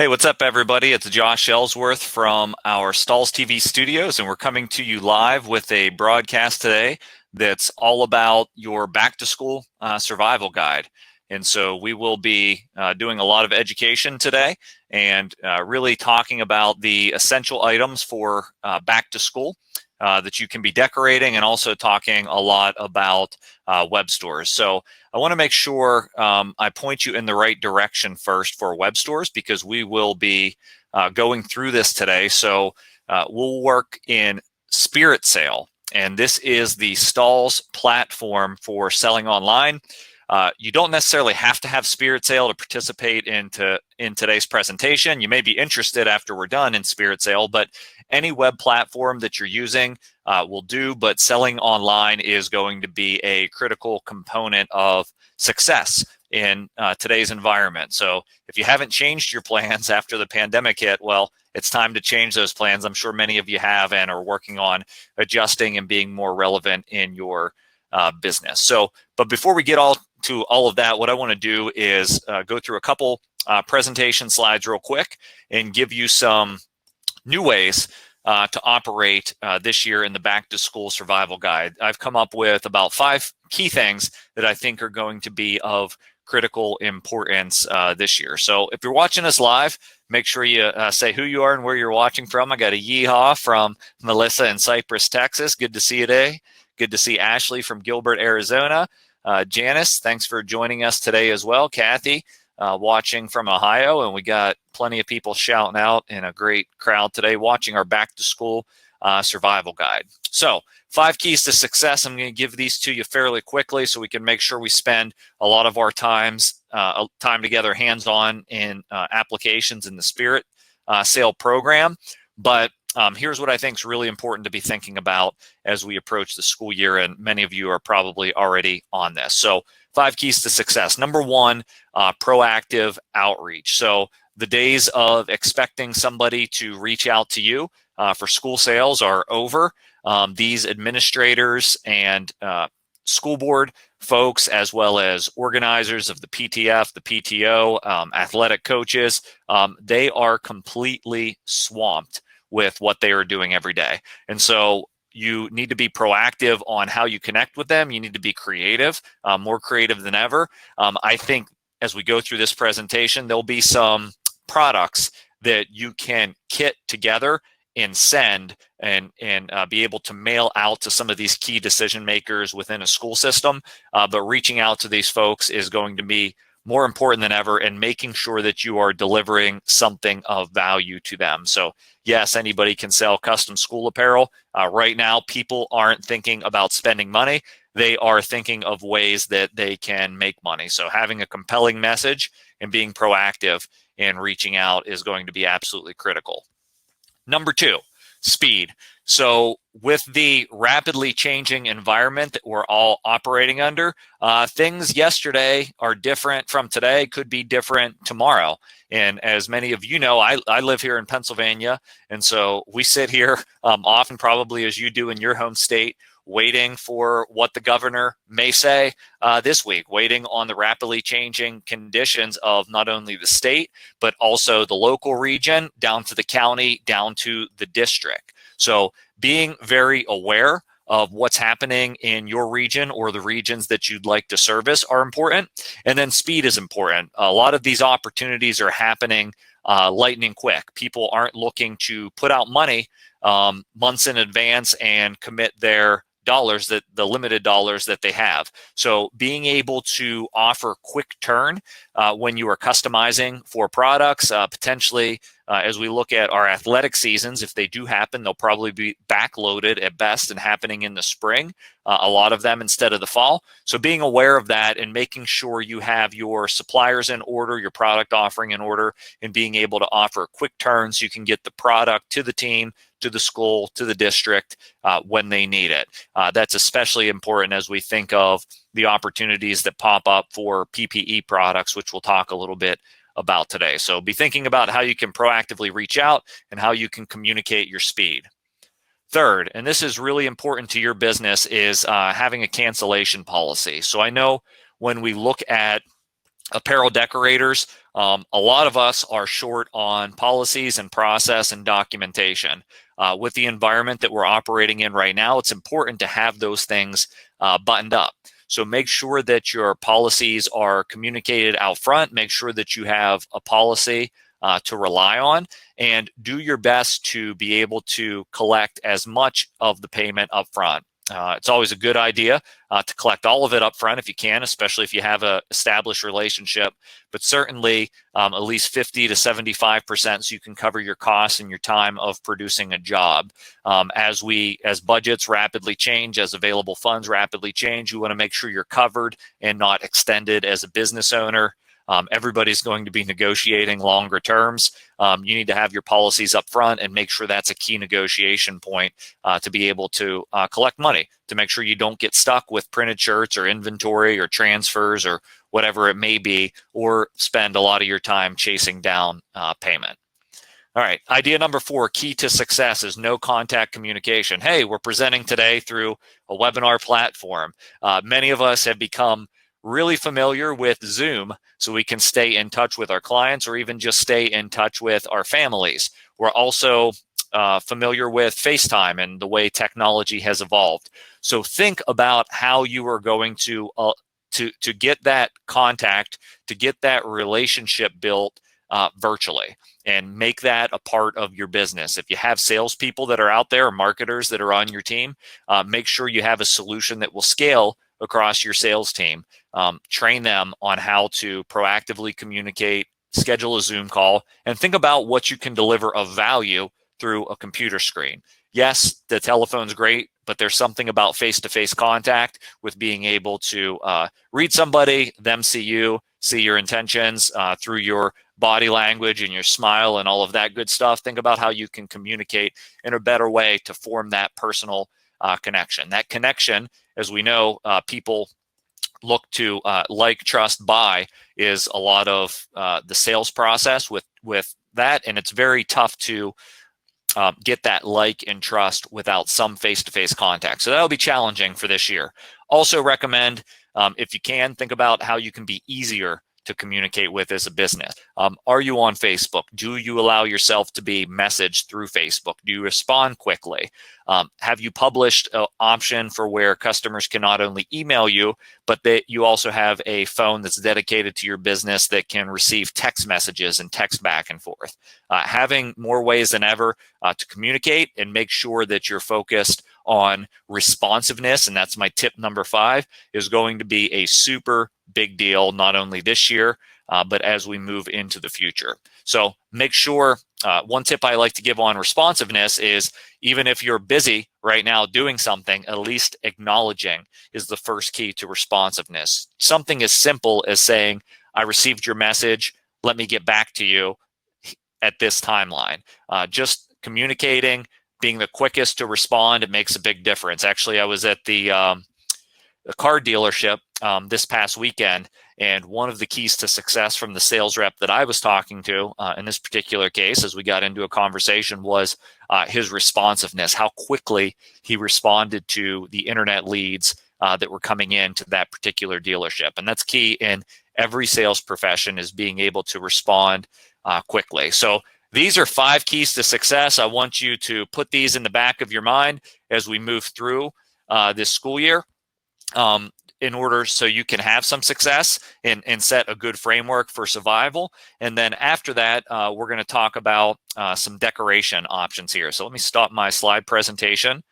Hey, what's up, everybody? It's Josh Ellsworth from our STAHLS TV studios, and we're coming to you live with a broadcast today that's all about your back-to-school survival guide. And so we will be doing a lot of education today and really talking about the essential items for back to school that you can be decorating, and also talking a lot about web stores. So I want to make sure I point you in the right direction first for web stores, because we will be going through this today. So we'll work in Spirit Sale, and this is the STAHLS platform for selling online. You don't necessarily have to have Spirit Sale to participate in today's presentation. You may be interested after we're done in Spirit Sale, but any web platform that you're using will do. But selling online is going to be a critical component of success in today's environment. So if you haven't changed your plans after the pandemic hit, well, it's time to change those plans. I'm sure many of you have and are working on adjusting and being more relevant in your business. So, but before we get to all of that, what I want to do is go through a couple presentation slides real quick and give you some new ways to operate this year in the back to school survival guide. I've come up with about 5 key things that I think are going to be of critical importance this year. So if you're watching us live, make sure you say who you are and where you're watching from. I got a yeehaw from Melissa in Cypress, Texas. Good to see you today. Good to see Ashley from Gilbert, Arizona. Janice, thanks for joining us today as well. Kathy, watching from Ohio, and we got plenty of people shouting out in a great crowd today watching our back to school survival guide. So 5 keys to success. I'm going to give these to you fairly quickly so we can make sure we spend a lot of our time together hands-on in applications in the Spirit Sale program. But here's what I think is really important to be thinking about as we approach the school year, and many of you are probably already on this. So 5 keys to success. Number 1, proactive outreach. So the days of expecting somebody to reach out to you for school sales are over. These administrators and school board folks, as well as organizers of the PTF, the PTO, athletic coaches, they are completely swamped with what they are doing every day. And so you need to be proactive on how you connect with them. You need to be creative, more creative than ever. I think as we go through this presentation, there'll be some products that you can kit together and send and be able to mail out to some of these key decision makers within a school system. But reaching out to these folks is going to be more important than ever, and making sure that you are delivering something of value to them. So yes, anybody can sell custom school apparel. Right now, people aren't thinking about spending money. They are thinking of ways that they can make money. So having a compelling message and being proactive and reaching out is going to be absolutely critical. Number 2, speed. So with the rapidly changing environment that we're all operating under, things yesterday are different from today, could be different tomorrow. And as many of you know, I live here in Pennsylvania, and so we sit here often, probably as you do in your home state, waiting for what the governor may say this week, waiting on the rapidly changing conditions of not only the state, but also the local region, down to the county, down to the district. So being very aware of what's happening in your region or the regions that you'd like to service are important. And then speed is important. A lot of these opportunities are happening lightning quick. People aren't looking to put out money months in advance and commit their dollars, that the limited dollars that they have. So being able to offer quick turn when you are customizing for products, potentially as we look at our athletic seasons, if they do happen, they'll probably be backloaded at best and happening in the spring, a lot of them instead of the fall. So being aware of that and making sure you have your suppliers in order, your product offering in order, and being able to offer quick turns, you can get the product to the team, to the school, to the district when they need it. That's especially important as we think of the opportunities that pop up for PPE products, which we'll talk a little bit about today. So be thinking about how you can proactively reach out and how you can communicate your speed. Third, and this is really important to your business, is having a cancellation policy. So I know when we look at apparel decorators, A lot of us are short on policies and process and documentation. With the environment that we're operating in right now, it's important to have those things buttoned up. So make sure that your policies are communicated out front. Make sure that you have a policy to rely on, and do your best to be able to collect as much of the payment up front. It's always a good idea to collect all of it up front if you can, especially if you have an established relationship, but certainly at least 50 to 75% so you can cover your costs and your time of producing a job. As budgets rapidly change, as available funds rapidly change, you want to make sure you're covered and not extended as a business owner. Everybody's going to be negotiating longer terms. You need to have your policies up front and make sure that's a key negotiation point to be able to collect money, to make sure you don't get stuck with printed shirts or inventory or transfers or whatever it may be, or spend a lot of your time chasing down payment. All right, idea number 4, key to success is no contact communication. Hey, we're presenting today through a webinar platform. Many of us have become really familiar with Zoom so we can stay in touch with our clients or even just stay in touch with our families. We're also familiar with FaceTime and the way technology has evolved. So think about how you are going to get that contact, to get that relationship built virtually, and make that a part of your business. If you have salespeople that are out there or marketers that are on your team, make sure you have a solution that will scale across your sales team. Train them on how to proactively communicate, schedule a Zoom call, and think about what you can deliver of value through a computer screen. Yes, the telephone's great, but there's something about face-to-face contact with being able to read somebody, them see you, see your intentions through your body language and your smile and all of that good stuff. Think about how you can communicate in a better way to form that personal connection. That connection, as we know, people look to like, trust, buy is a lot of the sales process with that, and it's very tough to get that like and trust without some face-to-face contact. So that'll be challenging for this year. Also recommend, if you can, think about how you can be easier to communicate with as a business. Are you on Facebook? Do you allow yourself to be messaged through Facebook? Do you respond quickly? Have you published an option for where customers can not only email you, but that you also have a phone that's dedicated to your business that can receive text messages and text back and forth? Having more ways than ever to communicate and make sure that you're focused on responsiveness, and that's my tip number 5, is going to be a super big deal, not only this year, but as we move into the future. So make sure, one tip I like to give on responsiveness is, even if you're busy right now doing something, at least acknowledging is the first key to responsiveness. Something as simple as saying, I received your message, let me get back to you at this timeline. Just communicating, being the quickest to respond, it makes a big difference. Actually, I was at the car dealership this past weekend, and one of the keys to success from the sales rep that I was talking to in this particular case, as we got into a conversation, was his responsiveness, how quickly he responded to the internet leads that were coming in to that particular dealership. And that's key in every sales profession, is being able to respond quickly. So these are 5 keys to success. I want you to put these in the back of your mind as we move through this school year, in order so you can have some success and set a good framework for survival. And then after that, we're going to talk about some decoration options here. So let me stop my slide presentation.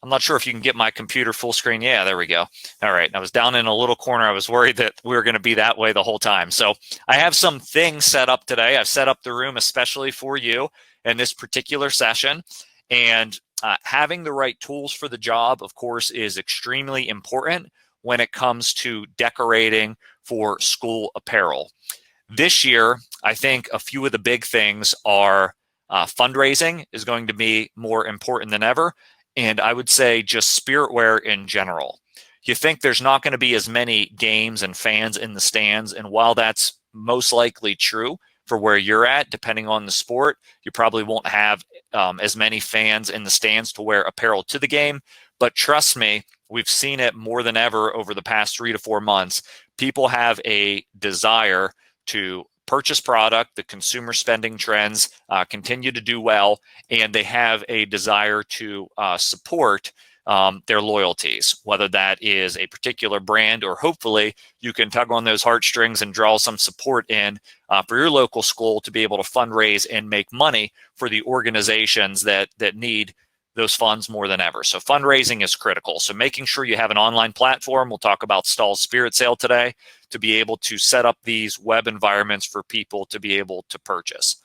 I'm not sure if you can get my computer full screen. Yeah, there we go. All right. I was down in a little corner. I was worried that we were going to be that way the whole time. So I have some things set up today. I've set up the room especially for you in this particular session. And having the right tools for the job, of course, is extremely important when it comes to decorating for school apparel. This year, I think a few of the big things are fundraising is going to be more important than ever. And I would say just spiritware in general. You think there's not going to be as many games and fans in the stands. And while that's most likely true for where you're at, depending on the sport, you probably won't have as many fans in the stands to wear apparel to the game. But trust me, we've seen it more than ever over the past 3 to 4 months. People have a desire to purchase product. The consumer spending trends continue to do well, and they have a desire to support their loyalties, whether that is a particular brand, or hopefully you can tug on those heartstrings and draw some support in for your local school to be able to fundraise and make money for the organizations that need those funds more than ever. So fundraising is critical. So making sure you have an online platform. We'll talk about STAHLS Spirit Sale today, to be able to set up these web environments for people to be able to purchase.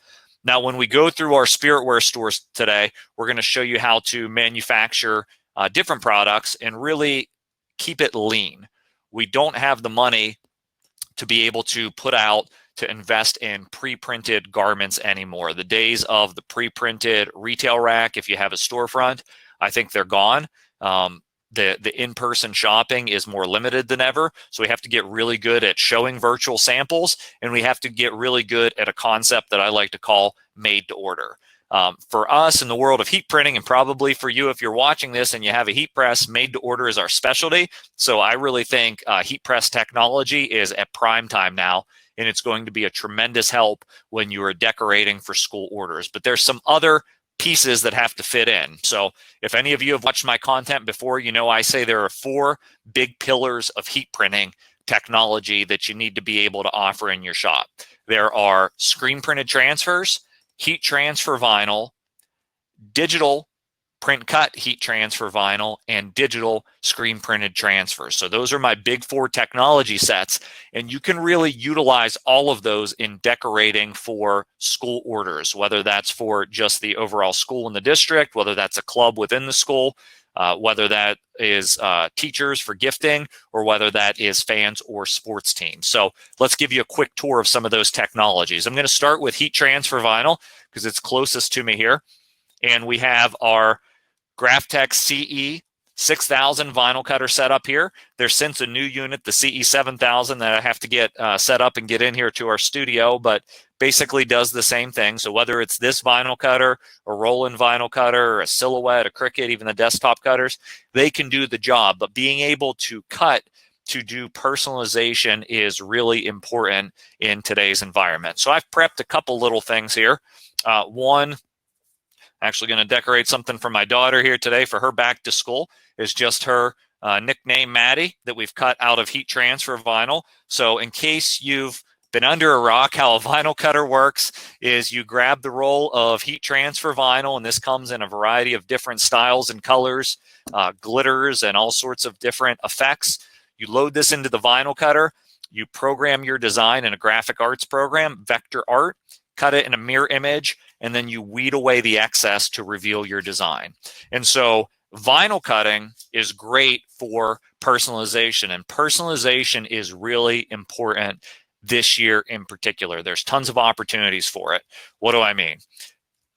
Now, when we go through our Spiritware stores today, we're going to show you how to manufacture different products and really keep it lean. We don't have the money to be able to invest in pre-printed garments anymore. The days of the pre-printed retail rack, if you have a storefront, I think they're gone. The in-person shopping is more limited than ever. So we have to get really good at showing virtual samples, and we have to get really good at a concept that I like to call made to order. For us in the world of heat printing, and probably for you if you're watching this and you have a heat press, made to order is our specialty. So I really think heat press technology is at prime time now, and it's going to be a tremendous help when you are decorating for school orders. But there's some other pieces that have to fit in. So if any of you have watched my content before, you know I say there are 4 big pillars of heat printing technology that you need to be able to offer in your shop. There are screen printed transfers, heat transfer vinyl, digital print cut heat transfer vinyl, and digital screen printed transfers. So those are my big 4 technology sets, and you can really utilize all of those in decorating for school orders, whether that's for just the overall school in the district, whether that's a club within the school, whether that is teachers for gifting, or whether that is fans or sports teams. So let's give you a quick tour of some of those technologies. I'm going to start with heat transfer vinyl because it's closest to me here. And we have our Graphtec CE 6000 vinyl cutter set up here. There's since a new unit, the CE 7000, that I have to get set up and get in here to our studio, but basically does the same thing. So whether it's this vinyl cutter, a roll-in vinyl cutter, or a Silhouette, a Cricut, even the desktop cutters, they can do the job. But being able to cut to do personalization is really important in today's environment. So I've prepped a couple little things here. One, actually going to decorate something for my daughter here today for her back to school. Is just her nickname Maddie that we've cut out of heat transfer vinyl. So in case you've been under a rock, how a vinyl cutter works is you grab the roll of heat transfer vinyl, and this comes in a variety of different styles and colors, glitters, and all sorts of different effects. You load this into the vinyl cutter, you program your design in a graphic arts program, Vector Art, cut it in a mirror image, and then you weed away the excess to reveal your design. And so vinyl cutting is great for personalization, and personalization is really important this year in particular. There's tons of opportunities for it. What do I mean?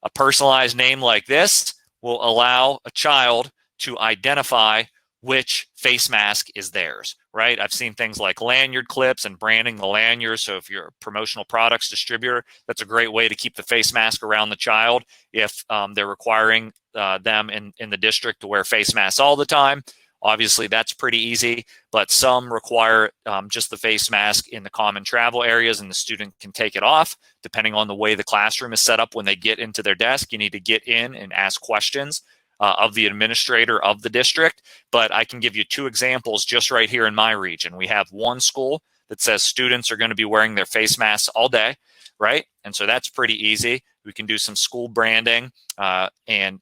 A personalized name like this will allow a child to identify which face mask is theirs, right? I've seen things like lanyard clips and branding the lanyards. So if you're a promotional products distributor, that's a great way to keep the face mask around the child if they're requiring them in the district to wear face masks all the time. Obviously, that's pretty easy, but some require just the face mask in the common travel areas, and the student can take it off depending on the way the classroom is set up. When they get into their desk, you need to get in and ask questions of the administrator of the district. But I can give you 2 examples just right here in my region. We have one school that says students are going to be wearing their face masks all day, right? And so that's pretty easy. We can do some school branding, and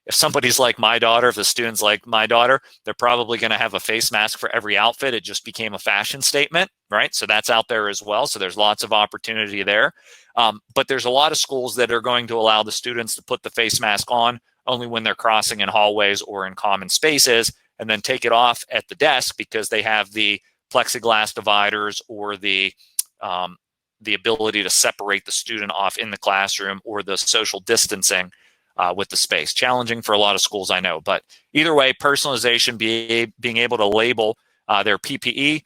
if somebody's like my daughter, if the student's like my daughter, they're probably going to have a face mask for every outfit. It just became a fashion statement, right? So that's out there as well. So there's lots of opportunity there. But there's a lot of schools that are going to allow the students to put the face mask on only when they're crossing in hallways or in common spaces, and then take it off at the desk because they have the plexiglass dividers or the ability to separate the student off in the classroom, or the social distancing with the space. Challenging for a lot of schools, I know. But either way, personalization, being able to label their PPE,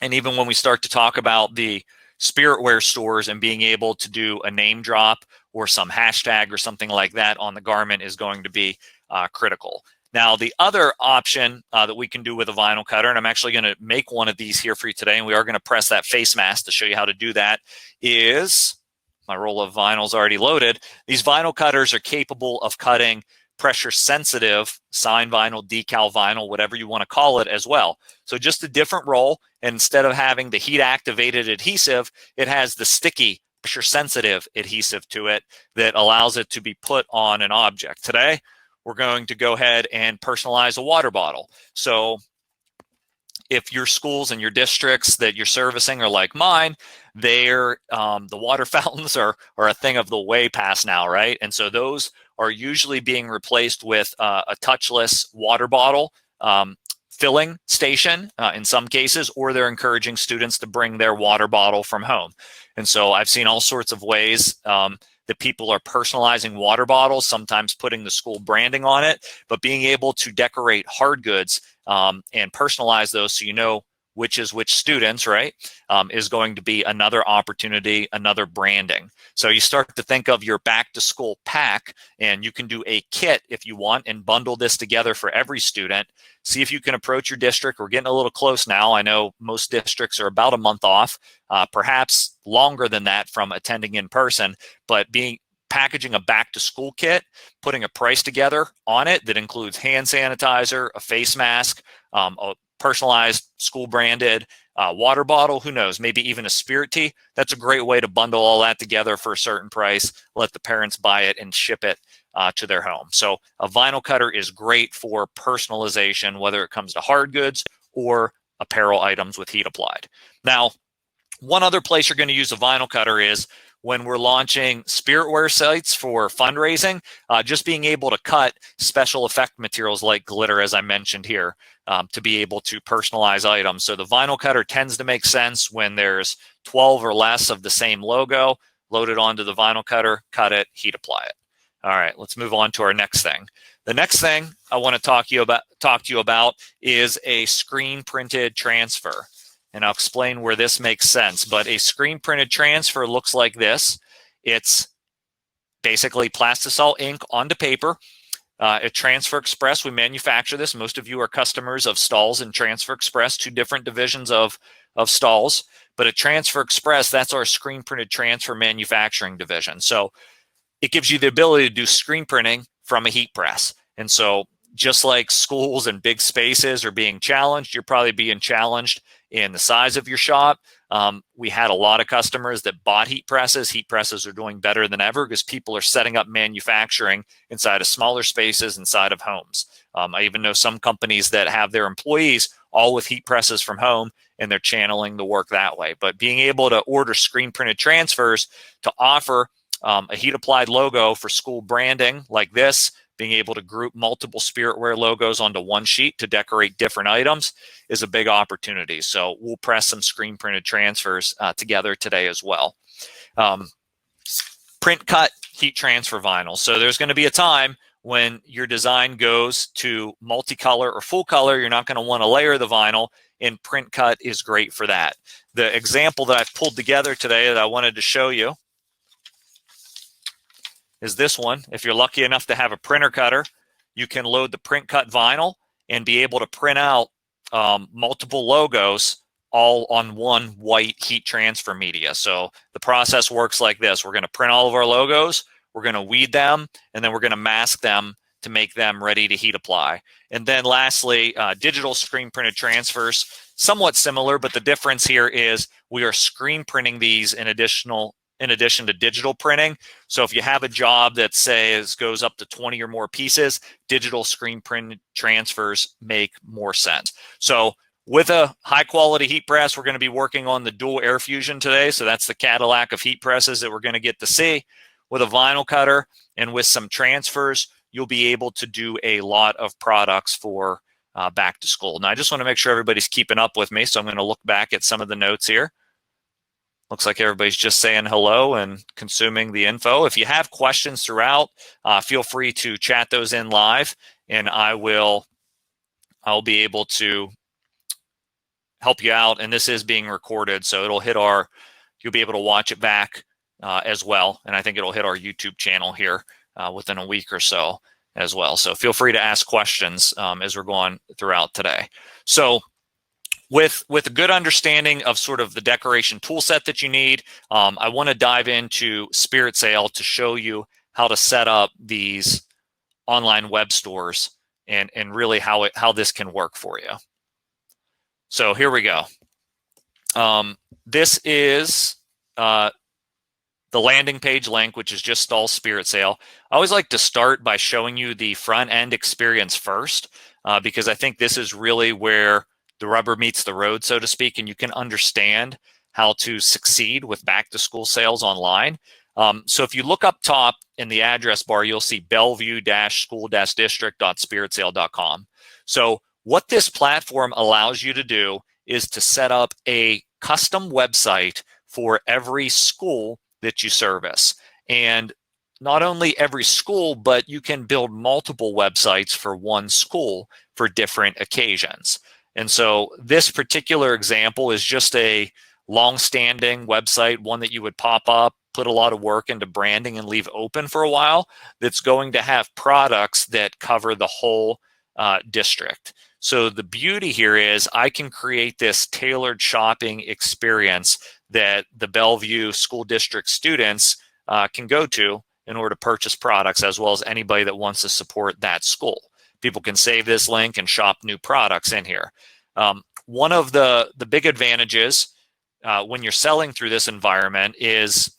and even when we start to talk about the Spiritware stores and being able to do a name drop or some hashtag or something like that on the garment is going to be critical. Now, the other option that we can do with a vinyl cutter, and I'm actually going to make one of these here for you today, and we are going to press that face mask to show you how to do that, is my roll of vinyl is already loaded. These vinyl cutters are capable of cutting pressure sensitive sign vinyl, decal vinyl, whatever you want to call it as well. So just a different roll. And instead of having the heat activated adhesive, it has the sticky pressure sensitive adhesive to it that allows it to be put on an object. Today, we're going to go ahead and personalize a water bottle. So if your schools and your districts that you're servicing are like mine, they're the water fountains are a thing of the way past now, right? And so those are usually being replaced with a touchless water bottle filling station in some cases, or they're encouraging students to bring their water bottle from home. And so I've seen all sorts of ways that people are personalizing water bottles, sometimes putting the school branding on it, but being able to decorate hard goods and personalize those so you know which is which students, right, is going to be another opportunity, another branding. So you start to think of your back to school pack, and you can do a kit if you want and bundle this together for every student. See if you can approach your district. We're getting a little close now. I know most districts are about a month off, perhaps longer than that from attending in person, but packaging a back to school kit, putting a price together on it that includes hand sanitizer, a face mask, a personalized school branded water bottle, who knows, maybe even a spirit tea. That's a great way to bundle all that together for a certain price, let the parents buy it and ship it to their home. So a vinyl cutter is great for personalization, whether it comes to hard goods or apparel items with heat applied. Now, one other place you're going to use a vinyl cutter is when we're launching spiritware sites for fundraising, just being able to cut special effect materials like glitter, as I mentioned here, to be able to personalize items. So the vinyl cutter tends to make sense when there's 12 or less of the same logo, load it onto the vinyl cutter, cut it, heat apply it. All right, let's move on to our next thing. The next thing I want to talk to you about is a screen printed transfer. And I'll explain where this makes sense. But a screen printed transfer looks like this. It's basically plastisol ink onto paper. At Transfer Express, we manufacture this. Most of you are customers of STAHLS and Transfer Express, two different divisions of STAHLS. But at Transfer Express, that's our screen printed transfer manufacturing division. So it gives you the ability to do screen printing from a heat press. And so just like schools and big spaces are being challenged, you're probably being challenged in the size of your shop. We had a lot of customers that bought heat presses. Heat presses are doing better than ever because people are setting up manufacturing inside of smaller spaces, inside of homes. I even know some companies that have their employees all with heat presses from home, and they're channeling the work that way. But being able to order screen printed transfers to offer a heat applied logo for school branding like this, being able to group multiple spiritware logos onto one sheet to decorate different items is a big opportunity. So we'll press some screen printed transfers together today as well. Print cut heat transfer vinyl. So there's going to be a time when your design goes to multicolor or full color. You're not going to want to layer the vinyl, and print cut is great for that. The example that I've pulled together today that I wanted to show you is this one. If you're lucky enough to have a printer cutter, you can load the print cut vinyl and be able to print out multiple logos all on one white heat transfer media. So the process works like this. We're going to print all of our logos, we're going to weed them, and then we're going to mask them to make them ready to heat apply. And then lastly, digital screen printed transfers, somewhat similar, but the difference here is we are screen printing these in addition to digital printing. So if you have a job that says goes up to 20 or more pieces, digital screen print transfers make more sense. So with a high quality heat press, we're going to be working on the dual air fusion today. So that's the Cadillac of heat presses that we're going to get to see. With a vinyl cutter and with some transfers, you'll be able to do a lot of products for back to school. Now, I just want to make sure everybody's keeping up with me. So I'm going to look back at some of the notes here. Looks like everybody's just saying hello and consuming the info. If you have questions throughout, feel free to chat those in live, and I'll be able to help you out. And this is being recorded, so you'll be able to watch it back as well. And I think it'll hit our YouTube channel here within a week or so. as well. So feel free to ask questions as we're going throughout today. So with a good understanding of sort of the decoration tool set that you need, I want to dive into Spirit Sale to show you how to set up these online web stores and really how this can work for you. So here we go. This is the landing page link, which is just STAHLS Spirit Sale. I always like to start by showing you the front end experience first, because I think this is really where the rubber meets the road, so to speak, and you can understand how to succeed with back to school sales online. So if you look up top in the address bar, you'll see bellevue-school-district.spiritsale.com. So what this platform allows you to do is to set up a custom website for every school that you service. And not only every school, but you can build multiple websites for one school for different occasions. And so this particular example is just a long-standing website, one that you would pop up, put a lot of work into branding and leave open for a while, that's going to have products that cover the whole district. So the beauty here is I can create this tailored shopping experience that the Bellevue School District students can go to in order to purchase products, as well as anybody that wants to support that school. People can save this link and shop new products in here. One of the big advantages when you're selling through this environment is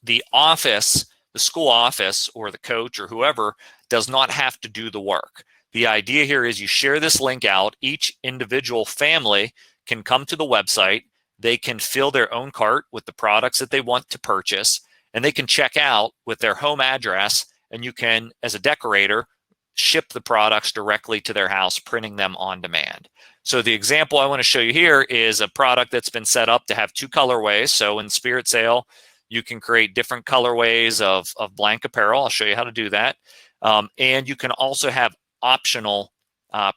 the office, the school office or the coach or whoever does not have to do the work. The idea here is you share this link out. Each individual family can come to the website. They can fill their own cart with the products that they want to purchase, and they can check out with their home address, and you can, as a decorator, ship the products directly to their house, printing them on demand. So the example I want to show you here is a product that's been set up to have two colorways. So in Spirit Sale, you can create different colorways of blank apparel. I'll show you how to do that. And you can also have optional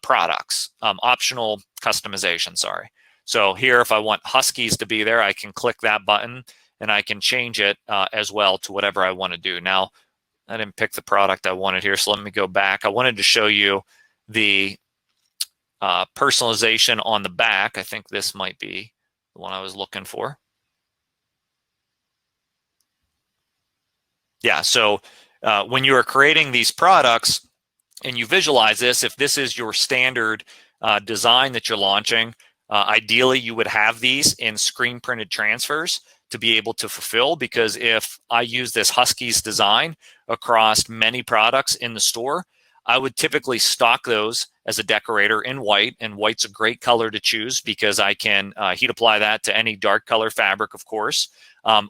products, optional customization, sorry. So here, if I want Huskies to be there, I can click that button and I can change it as well to whatever I want to do. Now, I didn't pick the product I wanted here, so let me go back. I wanted to show you the personalization on the back. I think this might be the one I was looking for. Yeah, so when you are creating these products and you visualize this, if this is your standard design that you're launching, ideally you would have these in screen printed transfers to be able to fulfill, because if I use this Huskies design across many products in the store, I would typically stock those as a decorator in white, and white's a great color to choose because I can heat apply that to any dark color fabric, of course,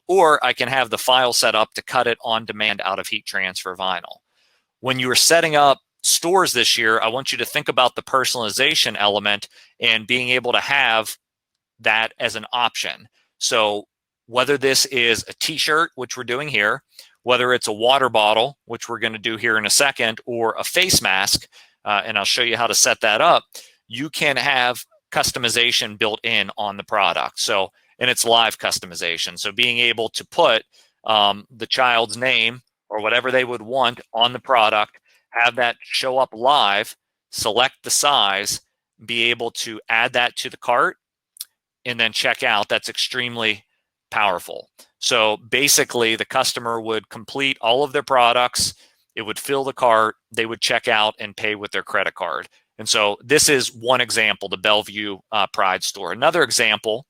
or I can have the file set up to cut it on demand out of heat transfer vinyl. When you are setting up stores this year, I want you to think about the personalization element and being able to have that as an option. So whether this is a t-shirt, which we're doing here, whether it's a water bottle, which we're going to do here in a second, or a face mask, and I'll show you how to set that up, you can have customization built in on the product. So, and it's live customization. So being able to put the child's name or whatever they would want on the product, have that show up live, select the size, be able to add that to the cart, and then check out. That's extremely powerful. So basically, the customer would complete all of their products, it would fill the cart, they would check out and pay with their credit card. And so this is one example, the Bellevue Pride store. Another example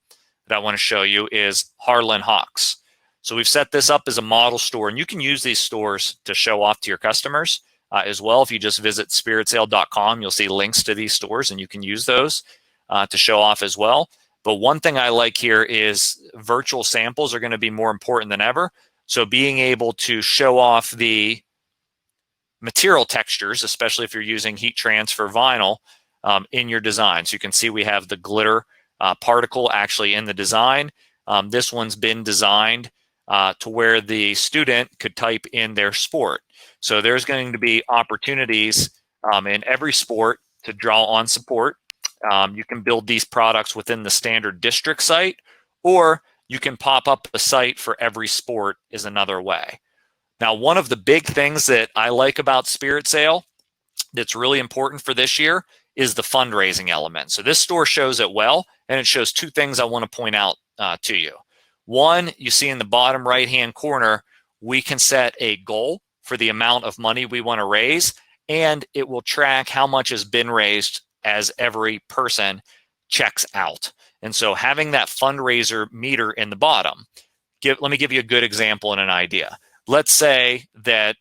that I want to show you is Harlan Hawks. So we've set this up as a model store, and you can use these stores to show off to your customers as well. If you just visit spiritsale.com, you'll see links to these stores, and you can use those to show off as well. But one thing I like here is virtual samples are going to be more important than ever. So being able to show off the material textures, especially if you're using heat transfer vinyl in your design. So you can see we have the glitter particle actually in the design. This one's been designed to where the student could type in their sport. So there's going to be opportunities in every sport to draw on support. You can build these products within the standard district site, or you can pop up a site for every sport is another way. Now, one of the big things that I like about Spirit Sale that's really important for this year is the fundraising element. So this store shows it well, and it shows two things I want to point out to you. One, you see in the bottom right-hand corner, we can set a goal for the amount of money we want to raise, and it will track how much has been raised as every person checks out. And so having that fundraiser meter in the bottom, let me give you a good example and an idea. Let's say that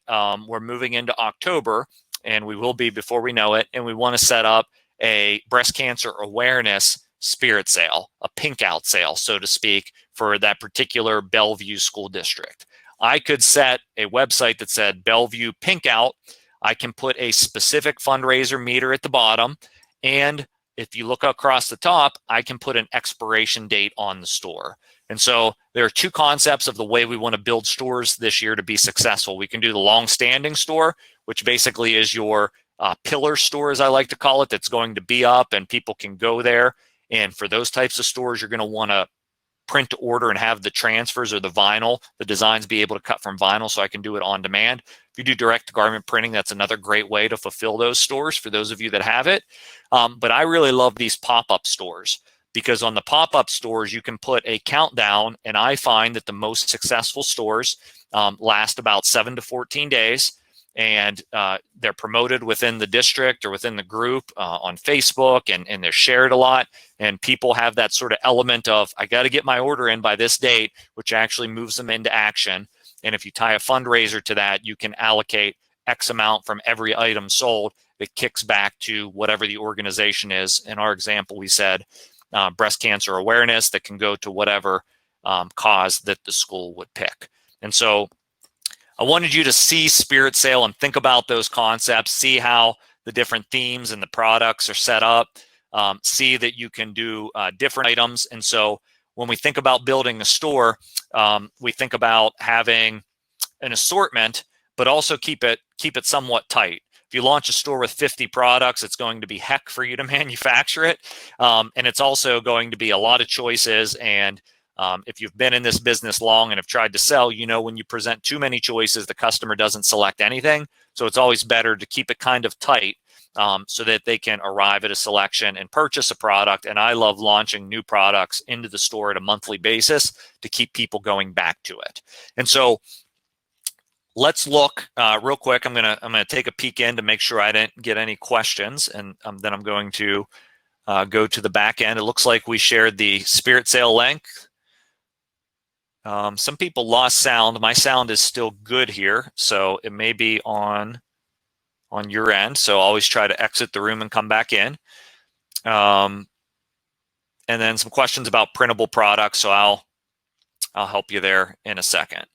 we're moving into October, and we will be before we know it, and we want to set up a breast cancer awareness spirit sale, a pink out sale, so to speak, for that particular Bellevue school district. I could set a website that said Bellevue pink out. I can put a specific fundraiser meter at the bottom, and if you look across the top, I can put an expiration date on the store. And so there are two concepts of the way we want to build stores this year to be successful. We can do the long-standing store, which basically is your pillar store, as I like to call it, that's going to be up and people can go there. And for those types of stores, you're going to want to print to order and have the transfers or the vinyl, the designs be able to cut from vinyl so I can do it on demand. If you do direct garment printing, that's another great way to fulfill those stores for those of you that have it. But I really love these pop-up stores, because on the pop-up stores, you can put a countdown, and I find that the most successful stores last about 7 to 14 days, and they're promoted within the district or within the group on Facebook, and they're shared a lot, and people have that sort of element of, I got to get my order in by this date, which actually moves them into action. And if you tie a fundraiser to that, you can allocate X amount from every item sold that kicks back to whatever the organization is. In our example, we said breast cancer awareness, that can go to whatever cause that the school would pick. And so I wanted you to see Spirit Sale and think about those concepts, see how the different themes and the products are set up, see that you can do different items. And so when we think about building a store, we think about having an assortment, but also keep it somewhat tight. If you launch a store with 50 products, it's going to be heck for you to manufacture it. And it's also going to be a lot of choices. And if you've been in this business long and have tried to sell, you know when you present too many choices, the customer doesn't select anything. So it's always better to keep it kind of tight so that they can arrive at a selection and purchase a product. And I love launching new products into the store at a monthly basis to keep people going back to it. And so let's look real quick. I'm gonna take a peek in to make sure I didn't get any questions, and then I'm going to go to the back end. It looks like we shared the Spirit Sale link. Some people lost sound. My sound is still good here, so it may be on your end. So always try to exit the room and come back in. And then some questions about printable products. So I'll help you there in a second.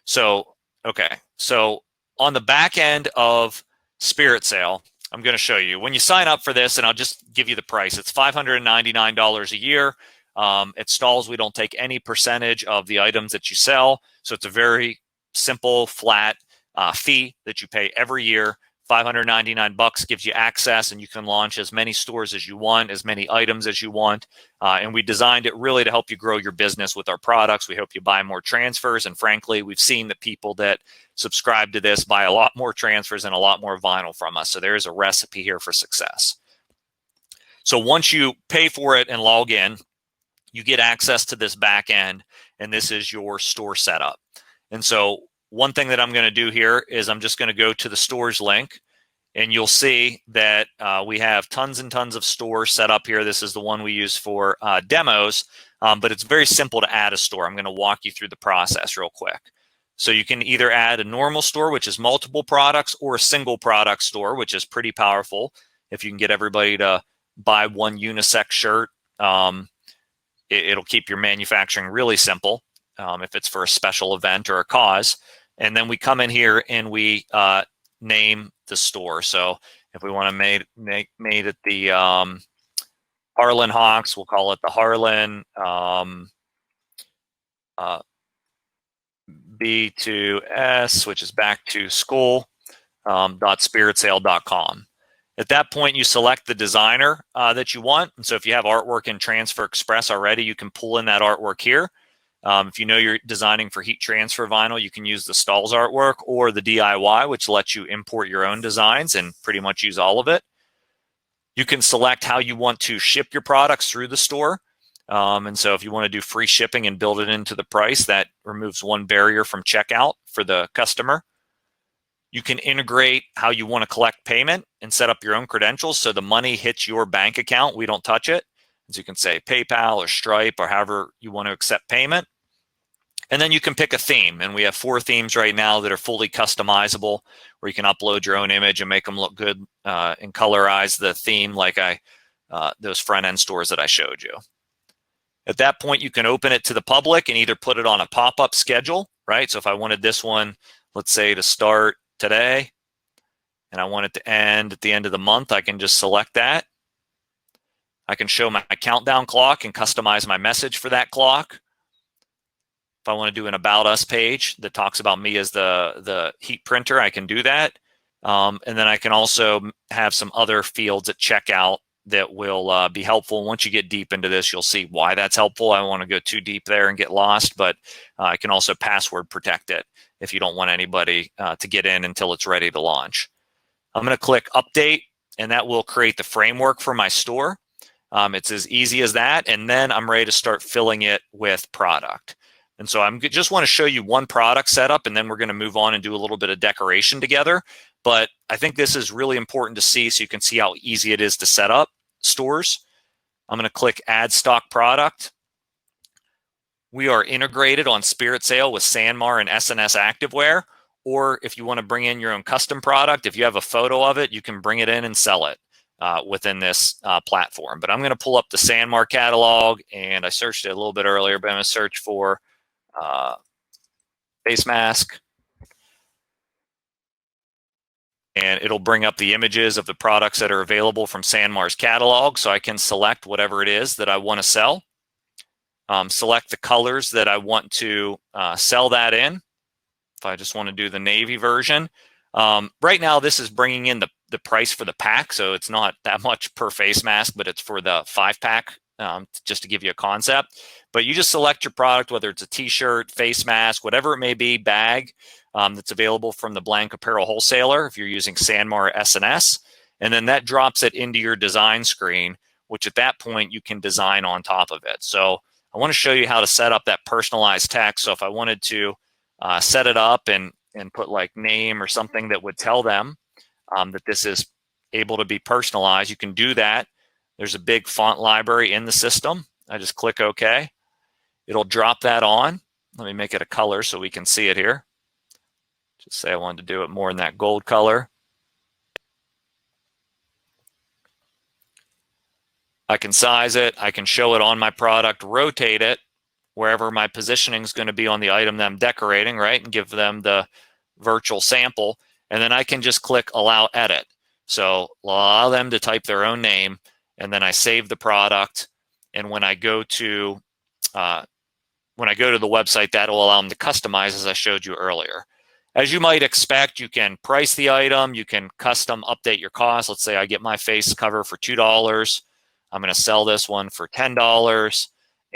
So okay, so on the back end of Spirit Sale, I'm going to show you when you sign up for this, and I'll just give you the price. It's $599 a year. At STAHLS, we don't take any percentage of the items that you sell. So it's a very simple, flat fee that you pay every year. $599 gives you access, and you can launch as many stores as you want, as many items as you want. And we designed it really to help you grow your business with our products. We hope you buy more transfers. And frankly, we've seen that people that subscribe to this buy a lot more transfers and a lot more vinyl from us. So there is a recipe here for success. So once you pay for it and log in, you get access to this back end, and this is your store setup. And so one thing that I'm going to do here is I'm just going to go to the stores link, and you'll see that we have tons and tons of stores set up here. This is the one we use for demos, but it's very simple to add a store. I'm going to walk you through the process real quick. So you can either add a normal store, which is multiple products, or a single product store, which is pretty powerful. If you can get everybody to buy one unisex shirt, it'll keep your manufacturing really simple if it's for a special event or a cause. And then we come in here and we name the store. So if we want to make it the Harlan Hawks, we'll call it the Harlan B2S, which is back to school .spiritsale.com. At that point, you select the designer that you want. And so if you have artwork in Transfer Express already, you can pull in that artwork here. If you know you're designing for heat transfer vinyl, you can use the STAHLS artwork or the DIY, which lets you import your own designs and pretty much use all of it. You can select how you want to ship your products through the store. And so if you want to do free shipping and build it into the price, that removes one barrier from checkout for the customer. You can integrate how you want to collect payment and set up your own credentials so the money hits your bank account. We don't touch it. So you can say PayPal or Stripe or however you want to accept payment. And then you can pick a theme. And we have 4 themes right now that are fully customizable, where you can upload your own image and make them look good and colorize the theme like those front end stores that I showed you. At that point, you can open it to the public and either put it on a pop-up schedule, right? So if I wanted this one, let's say, to start today, and I want it to end at the end of the month, I can just select that. I can show my countdown clock and customize my message for that clock. If I want to do an About Us page that talks about me as the heat printer, I can do that. And then I can also have some other fields at checkout that will be helpful. Once you get deep into this, you'll see why that's helpful. I don't want to go too deep there and get lost, but I can also password protect it if you don't want anybody to get in until it's ready to launch. I'm going to click Update, and that will create the framework for my store. It's as easy as that, and then I'm ready to start filling it with product. And so I just want to show you one product setup, and then we're going to move on and do a little bit of decoration together. But I think this is really important to see so you can see how easy it is to set up stores. I'm going to click Add Stock Product. We are integrated on Spirit Sale with Sanmar and SNS Activewear. Or if you want to bring in your own custom product, if you have a photo of it, you can bring it in and sell it within this platform. But I'm going to pull up the Sanmar catalog, and I searched it a little bit earlier, but I'm going to search for face mask. And it'll bring up the images of the products that are available from Sanmar's catalog, so I can select whatever it is that I want to sell. Select the colors that I want to sell that in. If I just want to do the navy version. Right now, this is bringing in the price for the pack, so it's not that much per face mask, but it's for the 5-pack, just to give you a concept. But you just select your product, whether it's a t-shirt, face mask, whatever it may be, bag, that's available from the Blank Apparel Wholesaler if you're using Sanmar or SNS. And then that drops it into your design screen, which at that point you can design on top of it. So I want to show you how to set up that personalized text. So if I wanted to set it up and put like name or something that would tell them that this is able to be personalized, you can do that. There's a big font library in the system. I just click OK. It'll drop that on. Let me make it a color so we can see it here. Just say I wanted to do it more in that gold color. I can size it. I can show it on my product, rotate it wherever my positioning is going to be on the item that I'm decorating, right? And give them the virtual sample. And then I can just click Allow Edit. So allow them to type their own name, and then I save the product. And when I go to the website, that will allow them to customize as I showed you earlier. As you might expect, you can price the item. You can custom update your cost. Let's say I get my face cover for $2. I'm going to sell this one for $10.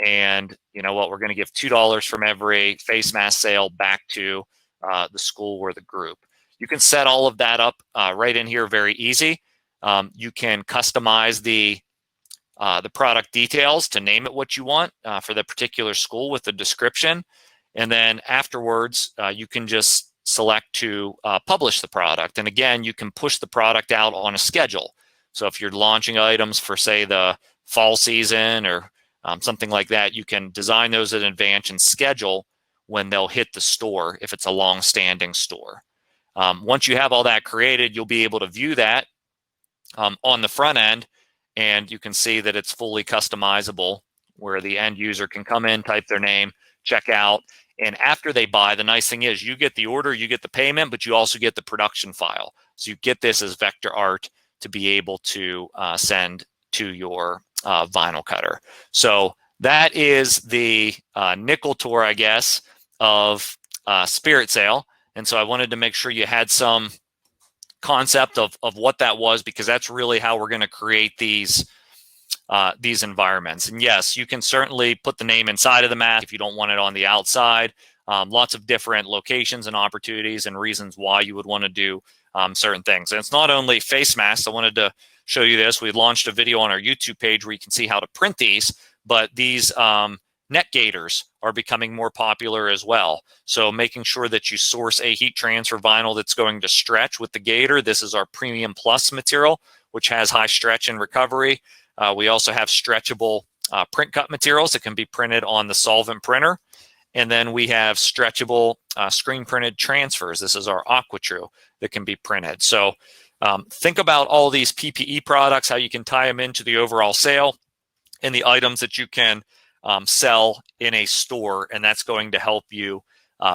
And you know what? We're going to give $2 from every face mask sale back to the school or the group. You can set all of that up right in here, very easy. You can customize the product details to name it what you want for the particular school with the description. And then afterwards, you can just select to publish the product. And again, you can push the product out on a schedule. So if you're launching items for, say, the fall season or something like that, you can design those in advance and schedule when they'll hit the store if it's a long-standing store. Once you have all that created, you'll be able to view that on the front end, and you can see that it's fully customizable where the end user can come in, type their name, check out, and after they buy, the nice thing is you get the order, you get the payment, but you also get the production file. So you get this as vector art to be able to send to your vinyl cutter. So that is the nickel tour, I guess, of Spirit Sale. And so I wanted to make sure you had some concept of what that was, because that's really how we're going to create these these environments. And yes, you can certainly put the name inside of the mask if you don't want it on the outside. Lots of different locations and opportunities and reasons why you would want to do certain things. And it's not only face masks. I wanted to show you this. We launched a video on our YouTube page where you can see how to print these, but these net gaiters are becoming more popular as well. So making sure that you source a heat transfer vinyl that's going to stretch with the gaiter. This is our Premium Plus material, which has high stretch and recovery. We also have stretchable print cut materials that can be printed on the solvent printer. And then we have stretchable screen printed transfers. This is our AquaTrue that can be printed. So think about all these PPE products, how you can tie them into the overall sale and the items that you can sell in a store, and that's going to help you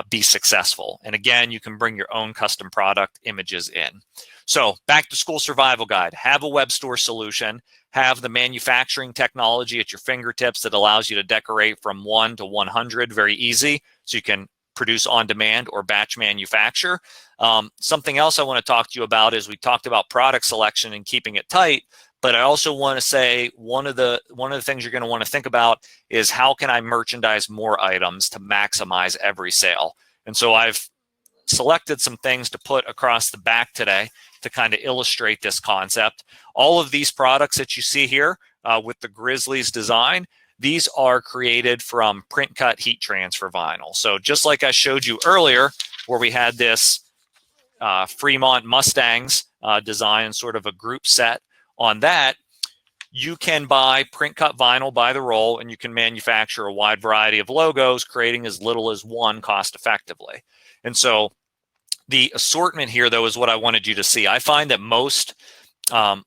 be successful. And again, you can bring your own custom product images in. So back to school survival guide, have a web store solution, have the manufacturing technology at your fingertips that allows you to decorate from 1 to 100 very easy, so you can produce on demand or batch manufacture. Something else I want to talk to you about is we talked about product selection and keeping it tight, but I also want to say one of the things you're going to want to think about is how can I merchandise more items to maximize every sale. And so I've selected some things to put across the back today to kind of illustrate this concept. All of these products that you see here with the Grizzlies design, these are created from print cut heat transfer vinyl. So just like I showed you earlier, where we had this Fremont Mustangs design, sort of a group set on that, you can buy print cut vinyl by the roll, and you can manufacture a wide variety of logos, creating as little as one cost effectively. And so the assortment here, though, is what I wanted you to see. I find that most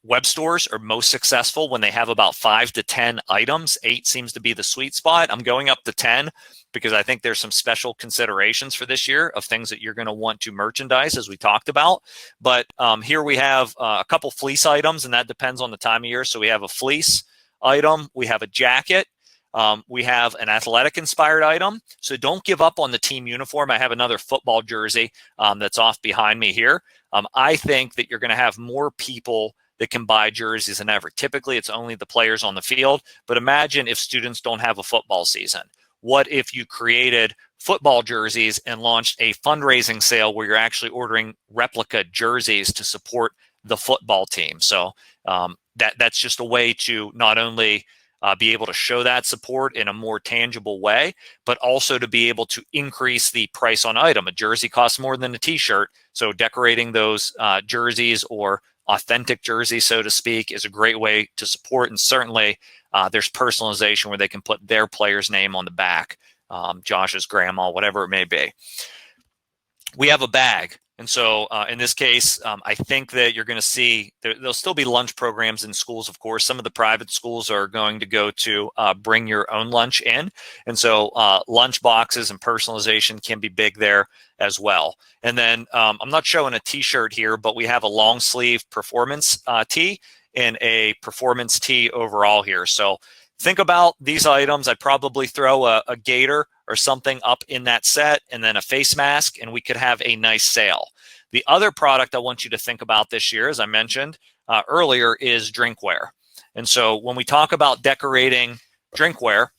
web stores are most successful when they have about 5 to 10 items. 8 seems to be the sweet spot. I'm going up to 10 because I think there's some special considerations for this year of things that you're going to want to merchandise, as we talked about. But here we have a couple fleece items, and that depends on the time of year. So we have a fleece item, we have a jacket, we have an athletic inspired item. So don't give up on the team uniform. I have another football jersey that's off behind me here. I think that you're going to have more people that can buy jerseys than ever. Typically, it's only the players on the field. But imagine if students don't have a football season. What if you created football jerseys and launched a fundraising sale where you're actually ordering replica jerseys to support the football team? So that's just a way to not only be able to show that support in a more tangible way, but also to be able to increase the price on item. A jersey costs more than a t-shirt, so decorating those jerseys, or authentic jerseys, so to speak, is a great way to support. And certainly there's personalization where they can put their player's name on the back, Josh's grandma, whatever it may be. We have a bag. And so in this case, I think that you're going to see there'll still be lunch programs in schools, of course. Some of the private schools are going to go to bring your own lunch in. And so lunch boxes and personalization can be big there as well. And then I'm not showing a t-shirt here, but we have a long sleeve performance tee and a performance tee overall here. So think about these items. I'd probably throw a gaiter or something up in that set, and then a face mask, and we could have a nice sale. The other product I want you to think about this year, as I mentioned earlier, is drinkware. And so when we talk about decorating drinkware,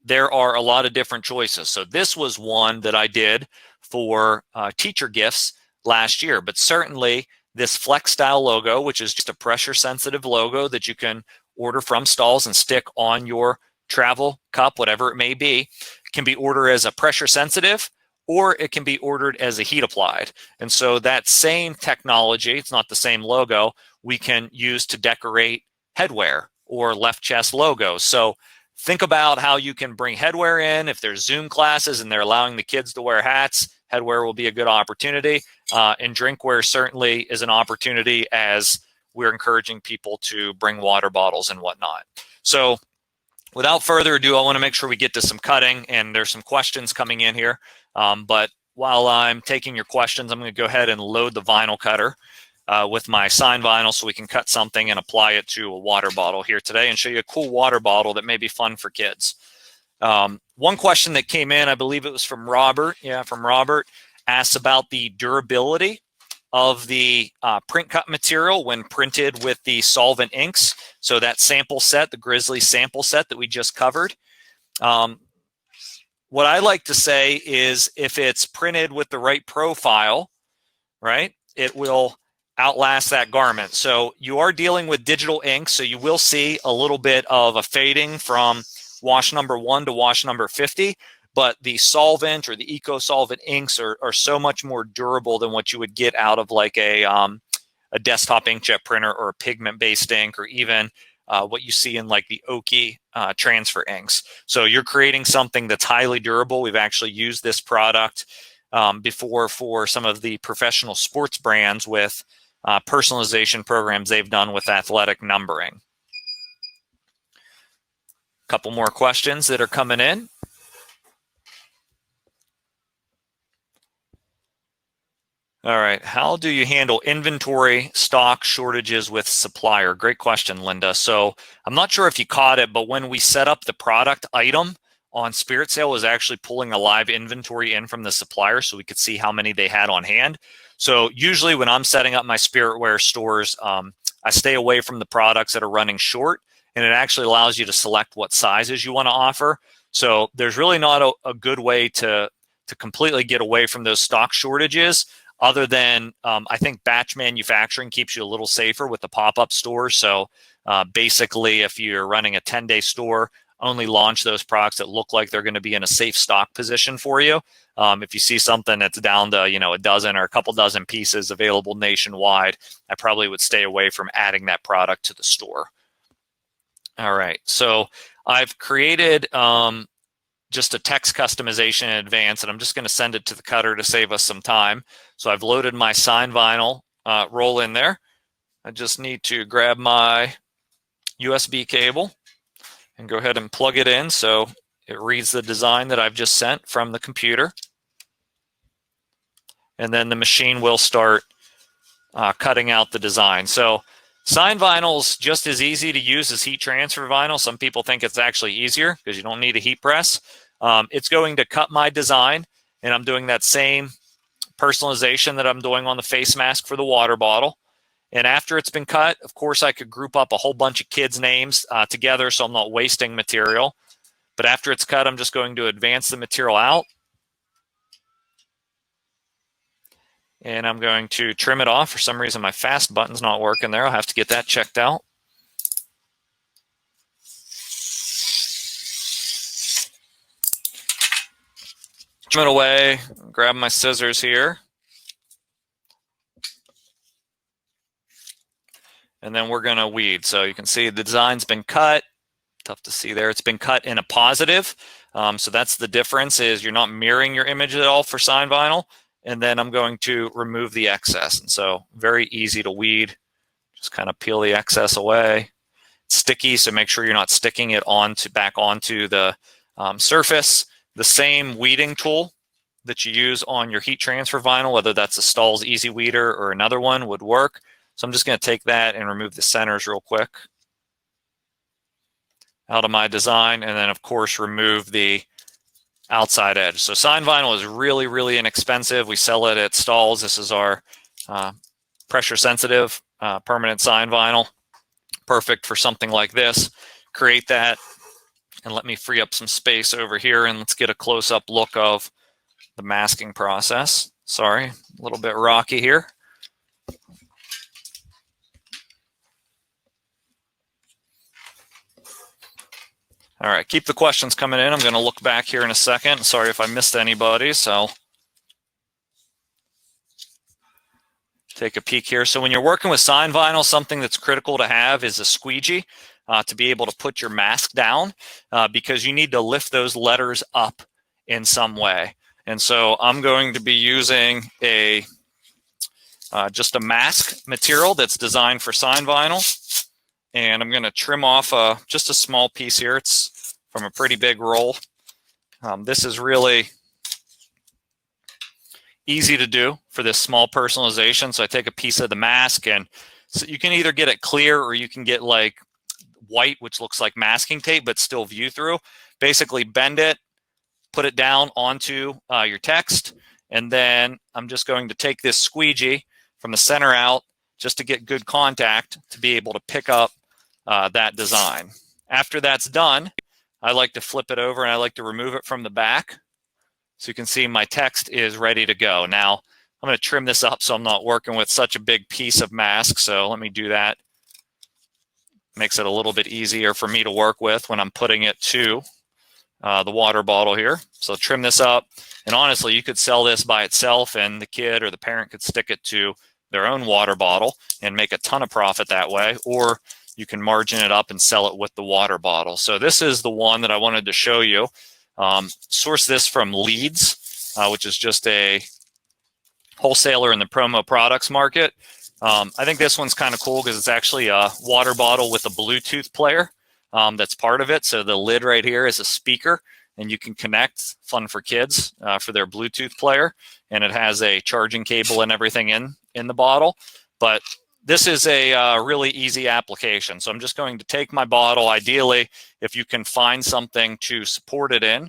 there are a lot of different choices. So this was one that I did for teacher gifts last year, but certainly this Flex Style logo, which is just a pressure sensitive logo that you can order from STAHLS and stick on your travel cup, whatever it may be, can be ordered as a pressure sensitive, or it can be ordered as a heat applied. And so that same technology, it's not the same logo, we can use to decorate headwear or left chest logos. So think about how you can bring headwear in. If there's Zoom classes and they're allowing the kids to wear hats, headwear will be a good opportunity. And drinkware certainly is an opportunity, as we're encouraging people to bring water bottles and whatnot. So without further ado, I want to make sure we get to some cutting, and there's some questions coming in here. But while I'm taking your questions, I'm going to go ahead and load the vinyl cutter with my sign vinyl so we can cut something and apply it to a water bottle here today and show you a cool water bottle that may be fun for kids. One question that came in, I believe it was from Robert. Yeah, from Robert, asks about the durability of the print cut material when printed with the solvent inks. So that sample set, the Grizzly sample set that we just covered. What I like to say is if it's printed with the right profile, right, it will outlast that garment. So you are dealing with digital ink, so you will see a little bit of a fading from wash number 1 to wash number 50, but the solvent or the eco-solvent inks are so much more durable than what you would get out of like a desktop inkjet printer or a pigment-based ink, or even what you see in like the Oki transfer inks. So you're creating something that's highly durable. We've actually used this product before for some of the professional sports brands with personalization programs they've done with athletic numbering. A couple more questions that are coming in. All right, how do you handle inventory stock shortages with supplier? Great question, Linda. So I'm not sure if you caught it, but when we set up the product item on Spirit Sale, was actually pulling a live inventory in from the supplier so we could see how many they had on hand. So usually when I'm setting up my Spiritware stores, I stay away from the products that are running short, and it actually allows you to select what sizes you want to offer. So there's really not a good way to completely get away from those stock shortages, other than I think batch manufacturing keeps you a little safer with the pop-up stores. So basically, if you're running a 10-day store, only launch those products that look like they're going to be in a safe stock position for you. If you see something that's down to a dozen or a couple dozen pieces available nationwide, I probably would stay away from adding that product to the store. All right, so I've created just a text customization in advance, and I'm just going to send it to the cutter to save us some time. So I've loaded my sign vinyl roll in there. I just need to grab my USB cable and go ahead and plug it in so it reads the design that I've just sent from the computer. And then the machine will start cutting out the design. So sign vinyl is just as easy to use as heat transfer vinyl. Some people think it's actually easier because you don't need a heat press. It's going to cut my design, and I'm doing that same personalization that I'm doing on the face mask for the water bottle. And after it's been cut, of course, I could group up a whole bunch of kids' names together so I'm not wasting material. But after it's cut, I'm just going to advance the material out. And I'm going to trim it off. For some reason, my fast button's not working there. I'll have to get that checked out. Trim it away, grab my scissors here. And then we're going to weed. So you can see the design's been cut. Tough to see there. It's been cut in a positive. So that's the difference, is you're not mirroring your image at all for sign vinyl. And then I'm going to remove the excess. And so very easy to weed. Just kind of peel the excess away. It's sticky, so make sure you're not sticking it back onto the surface. The same weeding tool that you use on your heat transfer vinyl, whether that's a STAHLS Easy Weeder or another one, would work. So I'm just going to take that and remove the centers real quick out of my design, and then of course remove the outside edge. So sign vinyl is really, really inexpensive. We sell it at STAHLS. This is our pressure sensitive permanent sign vinyl. Perfect for something like this. Create that, and let me free up some space over here, and let's get a close-up look of the masking process. Sorry, a little bit rocky here. All right, keep the questions coming in. I'm going to look back here in a second. Sorry if I missed anybody, so take a peek here. So when you're working with sign vinyl, something that's critical to have is a squeegee to be able to put your mask down because you need to lift those letters up in some way. And so I'm going to be using just a mask material that's designed for sign vinyl. And I'm going to trim off just a small piece here. It's from a pretty big roll. This is really easy to do for this small personalization. So I take a piece of the mask, and so you can either get it clear or you can get like white, which looks like masking tape, but still view through. Basically bend it, put it down onto your text. And then I'm just going to take this squeegee from the center out, just to get good contact to be able to pick up that design. After that's done, I like to flip it over and I like to remove it from the back. So you can see my text is ready to go. Now, I'm going to trim this up so I'm not working with such a big piece of mask. So let me do that. Makes it a little bit easier for me to work with when I'm putting it to the water bottle here. So trim this up. And honestly, you could sell this by itself and the kid or the parent could stick it to their own water bottle and make a ton of profit that way. Or you can margin it up and sell it with the water bottle. So this is the one that I wanted to show you. Source this from Leeds, which is just a wholesaler in the promo products market. I think this one's kind of cool because it's actually a water bottle with a Bluetooth player that's part of it. So the lid right here is a speaker and you can connect, fun for kids, for their Bluetooth player. And it has a charging cable and everything in the bottle. But this is a really easy application. So I'm just going to take my bottle. Ideally, if you can find something to support it in,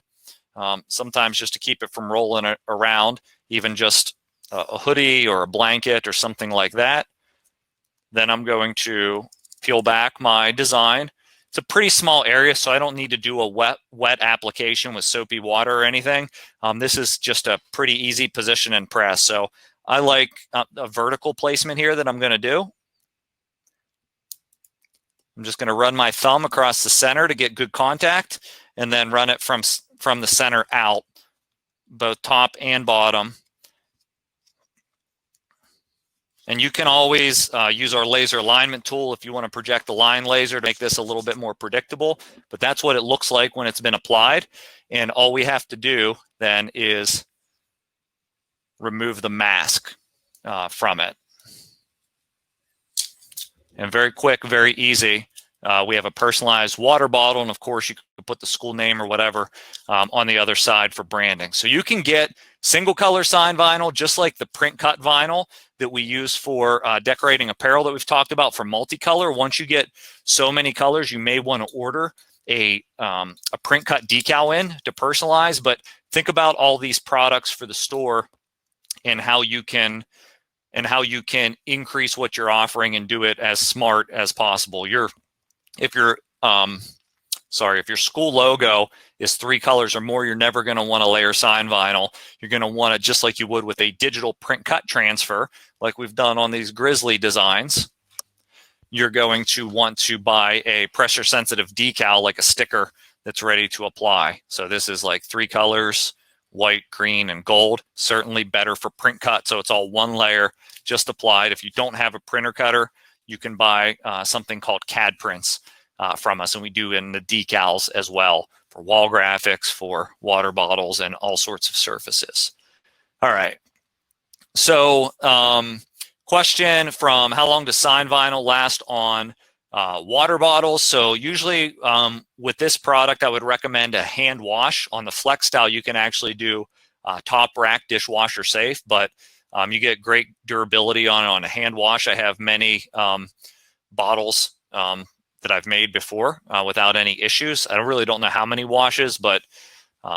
sometimes just to keep it from rolling it around, even just a hoodie or a blanket or something like that. Then I'm going to peel back my design. It's a pretty small area, so I don't need to do a wet application with soapy water or anything. This is just a pretty easy position and press. So I like a vertical placement here that I'm going to do. I'm just going to run my thumb across the center to get good contact and then run it from the center out, both top and bottom. And you can always use our laser alignment tool if you want to project the line laser to make this a little bit more predictable. But that's what it looks like when it's been applied. And all we have to do then is remove the mask from it. And very quick, very easy. We have a personalized water bottle, and of course you can put the school name or whatever on the other side for branding. So you can get single color sign vinyl, just like the print cut vinyl that we use for decorating apparel that we've talked about for multicolor. Once you get so many colors, you may want to order a print cut decal in to personalize. But think about all these products for the store and how you can increase what you're offering and do it as smart as possible. If your school logo is 3 colors or more, you're never going to want to layer sign vinyl. You're going to want to, just like you would with a digital print cut transfer, like we've done on these Grizzly designs, you're going to want to buy a pressure sensitive decal, like a sticker that's ready to apply. So this is like 3 colors, white, green, and gold. Certainly better for print cut. So it's all one layer just applied. If you don't have a printer cutter, you can buy something called CAD prints from us. And we do in the decals as well for wall graphics, for water bottles, and all sorts of surfaces. All right. So question from how long does sign vinyl last on water bottles? So usually with this product, I would recommend a hand wash. On the Flex style, you can actually do top rack dishwasher safe, but you get great durability on a hand wash. I have many bottles that I've made before without any issues. I really don't know how many washes, but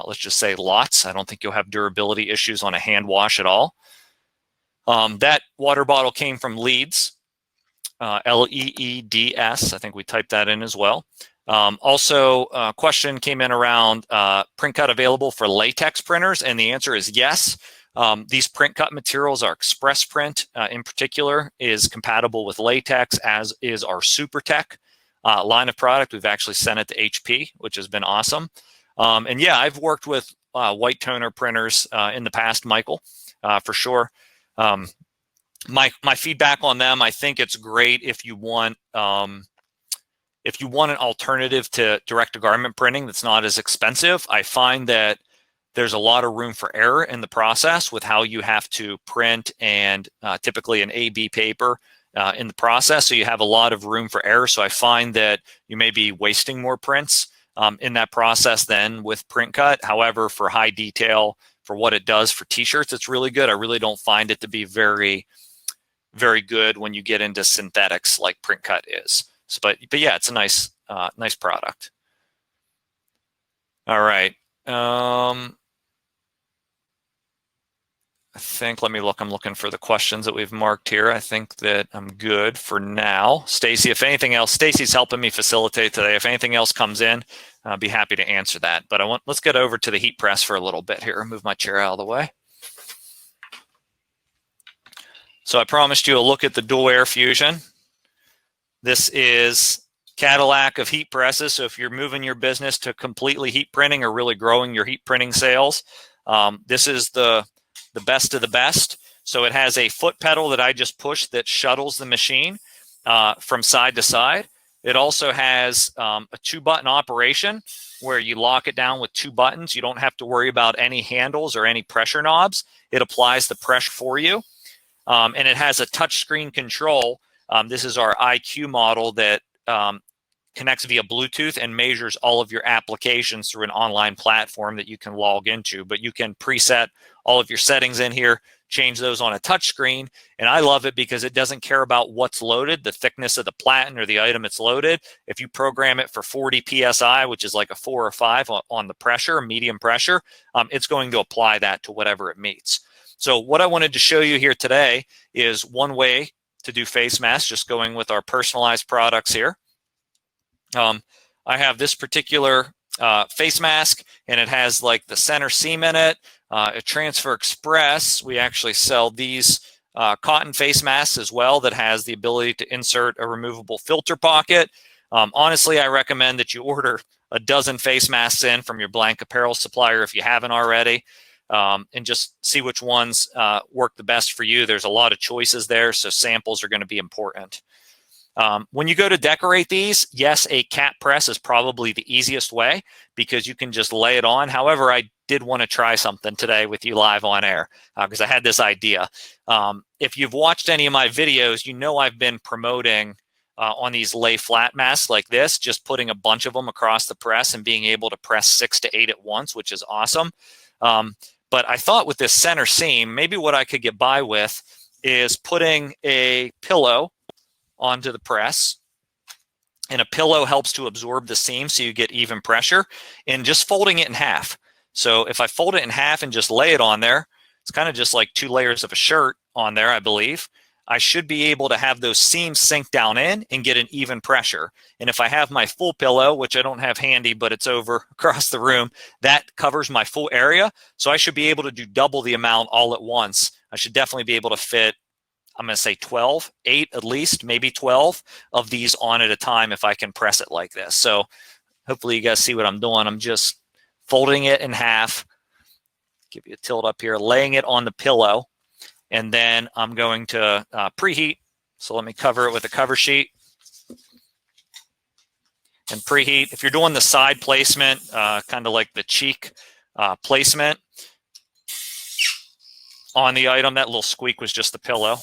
let's just say lots. I don't think you'll have durability issues on a hand wash at all. That water bottle came from Leeds, Leeds. I think we typed that in as well. Also, a question came in around print cut available for latex printers, and the answer is yes. These print cut materials, our Express Print in particular, is compatible with latex, as is our SuperTech line of product. We've actually sent it to HP, which has been awesome. And yeah, I've worked with white toner printers in the past, Michael, for sure. My feedback on them, I think it's great if you want an alternative to direct-to-garment printing that's not as expensive. I find that there's a lot of room for error in the process with how you have to print, and typically an AB paper in the process. So you have a lot of room for error. So I find that you may be wasting more prints in that process than with print cut. However, for high detail, for what it does for t-shirts, it's really good. I really don't find it to be very, very good when you get into synthetics like print cut is. So, but yeah, it's a nice product. All right. I think, let me look, I'm looking for the questions that we've marked here. I think that I'm good for now. Stacy, if anything else, Stacy's helping me facilitate today. If anything else comes in, I'll be happy to answer that. But let's get over to the heat press for a little bit here. Move my chair out of the way. So I promised you a look at the dual air fusion. This is Cadillac of heat presses. So if you're moving your business to completely heat printing or really growing your heat printing sales, this is the best of the best. So it has a foot pedal that I just pushed that shuttles the machine from side to side. It also has a 2-button operation where you lock it down with 2 buttons. You don't have to worry about any handles or any pressure knobs. It applies the pressure for you. And it has a touchscreen control. This is our IQ model that connects via Bluetooth and measures all of your applications through an online platform that you can log into. But you can preset all of your settings in here, change those on a touchscreen. And I love it because it doesn't care about what's loaded, the thickness of the platen or the item it's loaded. If you program it for 40 PSI, which is like a 4 or 5 on the pressure, medium pressure, it's going to apply that to whatever it meets. So what I wanted to show you here today is one way to do face masks, just going with our personalized products here. I have this particular face mask, and it has like the center seam in it, a Transfer Express. We actually sell these cotton face masks as well that has the ability to insert a removable filter pocket. Honestly, I recommend that you order a dozen face masks in from your blank apparel supplier if you haven't already, and just see which ones work the best for you. There's a lot of choices there, so samples are going to be important. When you go to decorate these, yes, a cap press is probably the easiest way because you can just lay it on. However, I did want to try something today with you live on air because I had this idea. If you've watched any of my videos, you know I've been promoting on these lay flat masks like this, just putting a bunch of them across the press and being able to press 6 to 8 at once, which is awesome. But I thought with this center seam, maybe what I could get by with is putting a pillow onto the press, and a pillow helps to absorb the seam so you get even pressure, and just folding it in half. So if I fold it in half and just lay it on there, it's kind of just like 2 layers of a shirt on there, I believe. I should be able to have those seams sink down in and get an even pressure. And if I have my full pillow, which I don't have handy, but it's over across the room, that covers my full area. So I should be able to do double the amount all at once. I should definitely be able to fit, I'm going to say 12, 8 at least, maybe 12 of these on at a time if I can press it like this. So hopefully you guys see what I'm doing. I'm just folding it in half, give you a tilt up here, laying it on the pillow, and then I'm going to preheat. So let me cover it with a cover sheet and preheat. If you're doing the side placement, kind of like the cheek placement on the item, that little squeak was just the pillow.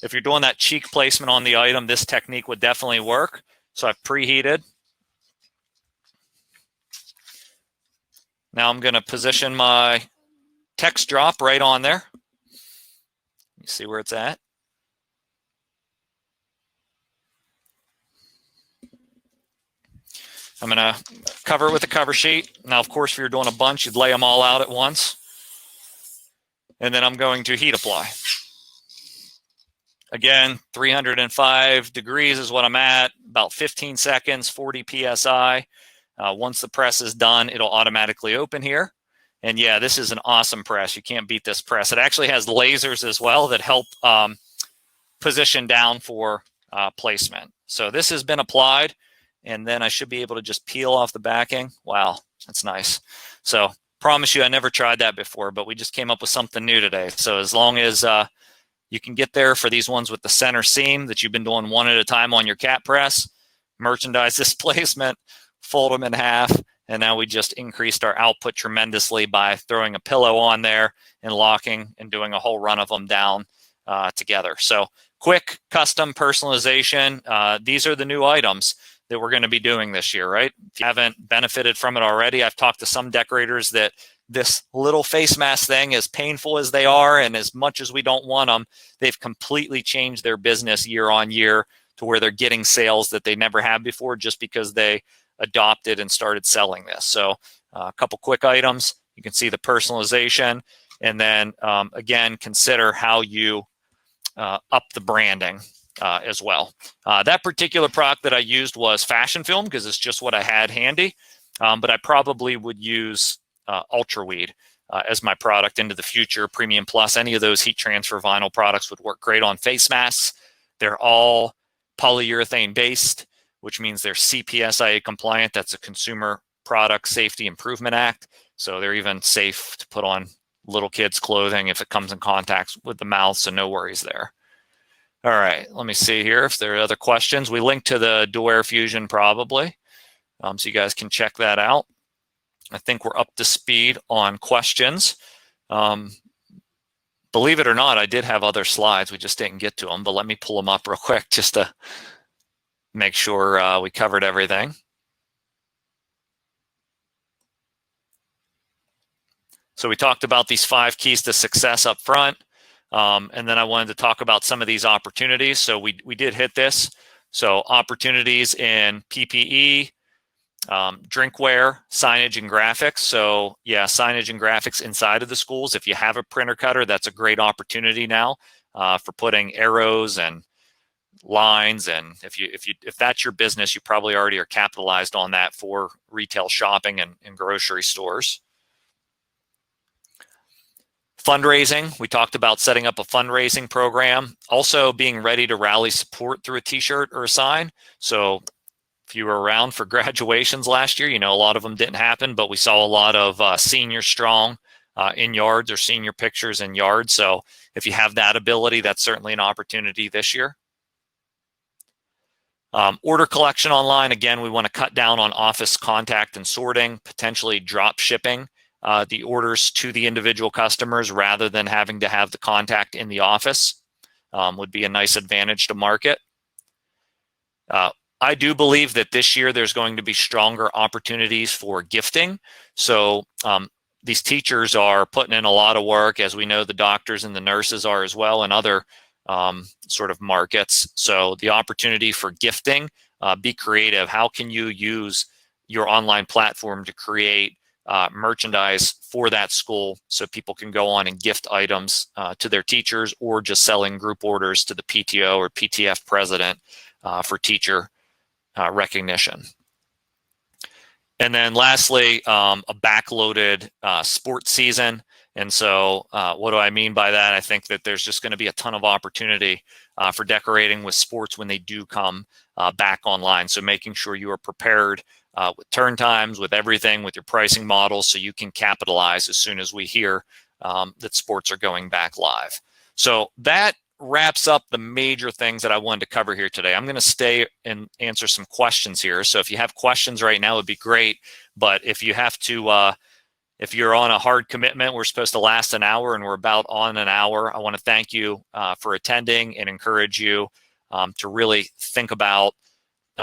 If you're doing that cheek placement on the item, this technique would definitely work. So I've preheated. Now I'm going to position my text drop right on there. You see where it's at. I'm going to cover it with a cover sheet. Now, of course, if you're doing a bunch, you'd lay them all out at once. And then I'm going to heat apply. Again, 305 degrees is what I'm at, about 15 seconds, 40 PSI. Once the press is done, it'll automatically open here. And yeah, this is an awesome press. You can't beat this press. It actually has lasers as well that help position down for placement. So this has been applied, and then I should be able to just peel off the backing. Wow, that's nice. So promise you, I never tried that before, but we just came up with something new today. So as long as you can get there for these ones with the center seam that you've been doing one at a time on your cap press, merchandise this placement, fold them in half, and now we just increased our output tremendously by throwing a pillow on there and locking and doing a whole run of them down together. So quick custom personalization. These are the new items that we're going to be doing this year, right? If you haven't benefited from it already, I've talked to some decorators that this little face mask thing, as painful as they are and as much as we don't want them, they've completely changed their business year on year to where they're getting sales that they never had before just because they adopted and started selling this. So a couple quick items. You can see the personalization. And then again, consider how you up the branding as well. That particular product that I used was fashion film because it's just what I had handy. But I probably would use Ultra Weed as my product into the future. Premium Plus, any of those heat transfer vinyl products would work great on face masks. They're all polyurethane based, which means they're CPSIA compliant. That's a Consumer Product Safety Improvement Act. So they're even safe to put on little kids' clothing if it comes in contact with the mouth, so no worries there. All right, let me see here if there are other questions. We linked to the Dual Air Fusion probably, so you guys can check that out. I think we're up to speed on questions. Believe it or not, I did have other slides. We just didn't get to them, but let me pull them up real quick just to make sure we covered everything. So we talked about these 5 keys to success up front. And then I wanted to talk about some of these opportunities. So we did hit this. So opportunities in PPE, drinkware, signage, and graphics. So yeah, signage and graphics inside of the schools. If you have a printer cutter, that's a great opportunity now for putting arrows and lines. And if that's your business, you probably already are capitalized on that for retail shopping and grocery stores. Fundraising, we talked about setting up a fundraising program. Also being ready to rally support through a t-shirt or a sign. So if you were around for graduations last year, you know, a lot of them didn't happen, but we saw a lot of senior strong in yards or senior pictures in yards. So if you have that ability, that's certainly an opportunity this year. Order collection online. Again, we want to cut down on office contact and sorting, potentially drop shipping the orders to the individual customers rather than having to have the contact in the office would be a nice advantage to market. I do believe that this year there's going to be stronger opportunities for gifting. So these teachers are putting in a lot of work, as we know the doctors and the nurses are as well, and other sort of markets. So the opportunity for gifting, be creative. How can you use your online platform to create merchandise for that school so people can go on and gift items to their teachers, or just selling group orders to the PTO or PTF president for teacher recognition. And then lastly, a backloaded sports season. And so what do I mean by that? I think that there's just going to be a ton of opportunity for decorating with sports when they do come back online. So making sure you are prepared with turn times, with everything, with your pricing models, so you can capitalize as soon as we hear that sports are going back live. So that wraps up the major things that I wanted to cover here today. I'm going to stay and answer some questions here. So if you have questions right now, it would be great. But if you have to, if you're on a hard commitment, we're supposed to last an hour and we're about on an hour. I want to thank you for attending and encourage you to really think about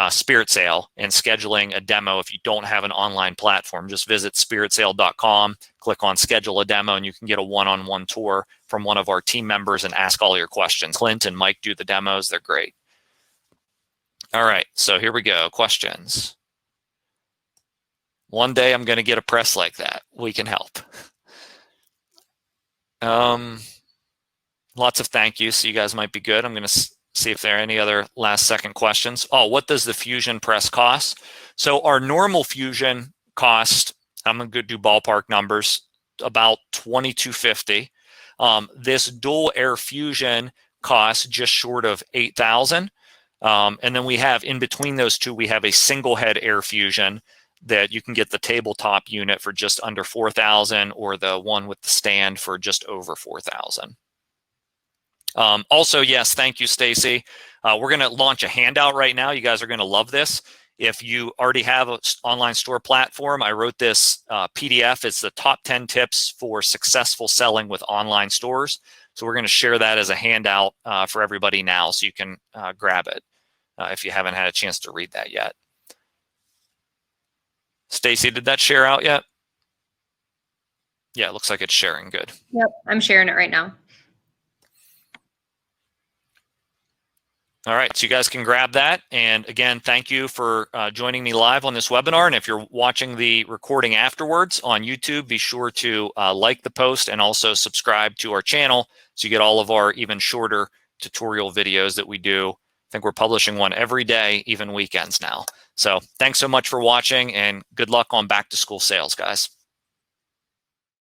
Spirit Sale and scheduling a demo. If you don't have an online platform, just visit spiritsale.com, click on schedule a demo, and you can get a one-on-one tour from one of our team members and ask all your questions. Clint and Mike do the demos. They're great. All right, so here we go. Questions. One day I'm going to get a press like that. We can help. Lots of thank yous, so you guys might be good. I'm going to see if there are any other last second questions. Oh, what does the Fusion press cost? So our normal Fusion cost, I'm going to do ballpark numbers, about $2,250. This dual air Fusion costs just short of $8,000. And then we have, in between those two, we have a single head air Fusion that you can get the tabletop unit for just under $4,000, or the one with the stand for just over $4,000. Also, yes, thank you, Stacy. We're going to launch a handout right now. You guys are going to love this. If you already have an online store platform, I wrote this PDF. It's the top 10 tips for successful selling with online stores. So we're going to share that as a handout for everybody now, so you can grab it if you haven't had a chance to read that yet. Stacy, did that share out yet? Yeah, it looks like it's sharing. Good. Yep, I'm sharing it right now. All right, so you guys can grab that. And again, thank you for joining me live on this webinar. And if you're watching the recording afterwards on YouTube, be sure to like the post and also subscribe to our channel so you get all of our even shorter tutorial videos that we do. I think we're publishing one every day, even weekends now. So thanks so much for watching, and good luck on back to school sales, guys.